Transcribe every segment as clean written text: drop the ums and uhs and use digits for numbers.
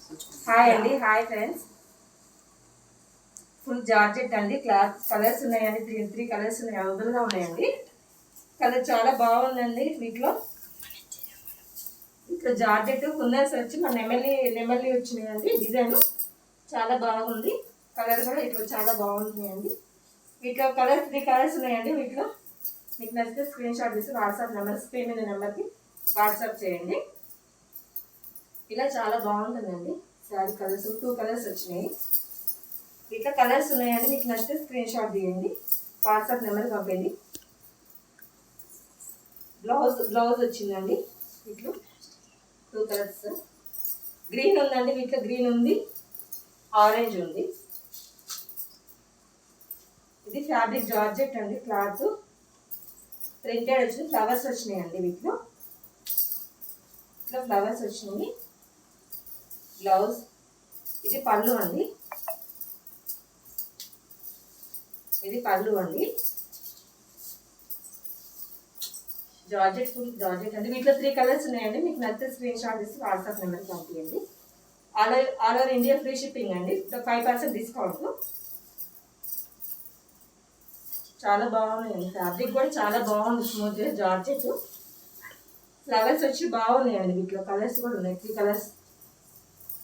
Hi అండి, hi friends. Full georgette అండి. Cloth colours ఉన్నాయండి, త్రీ కలర్స్ ఉన్నాయి, అవైలబుల్గా ఉన్నాయండి. కలర్ చాలా బాగుందండి. వీటిలో ఇట్లా జార్జెట్ కుందన్స్ వచ్చి మన నెమలి వచ్చినాయండి. డిజైన్ చాలా బాగుంది. కలర్ కూడా ఇట్లా చాలా బాగుంటున్నాయండి. వీటిలో త్రీ కలర్స్ ఉన్నాయండి. వీటిలో మీకు నచ్చితే స్క్రీన్ షాట్ తీసి వాట్సాప్ నెంబర్, స్క్రీన్ మీద నెంబర్కి వాట్సాప్ చేయండి. ఇలా చాలా బాగుంటుందండి. శారీ కలర్స్ 2 కలర్స్ వచ్చినాయి. ఇట్లా కలర్స్ ఉన్నాయండి. మీకు నచ్చితే స్క్రీన్ షాట్ తీయండి, వాట్సాప్ నెంబర్కి పంపండి. బ్లౌజ్ వచ్చిందండి. వీటిలో 2 కలర్స్. గ్రీన్ ఉందండి. వీటిలో గ్రీన్ ఉంది, ఆరెంజ్ ఉంది. ఇది ఫ్యాబ్రిక్ జార్జెట్ అండి. క్లాత్ ప్రింటెడ్ వచ్చింది. ఫ్లవర్స్ వచ్చినాయండి. వీటిలో ఇట్లా ఫ్లవర్స్ వచ్చినాయి. బ్లౌజ్. ఇది పళ్ళు అండి. ఇది పళ్ళు అండి. జార్జెట్ ఫుల్ జార్జెట్ అండి. వీటిలో 3 కలర్స్ ఉన్నాయండి. మీకు నచ్చితే స్క్రీన్ షాట్ తీసి వాట్సాప్ నెంబర్కి పంపించండి. All over India free shipping అండి. 5% డిస్కౌంట్. చాలా బాగున్నాయండి. ఫ్యాబ్రిక్ కూడా చాలా బాగుంది. Smooth georgette. ఫ్లవర్స్ వచ్చి బాగున్నాయండి. వీటిలో కలర్స్ కూడా ఉన్నాయి, 3 కలర్స్.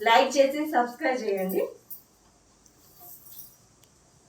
లైక్ చేసి సబ్స్క్రైబ్ చేయండి.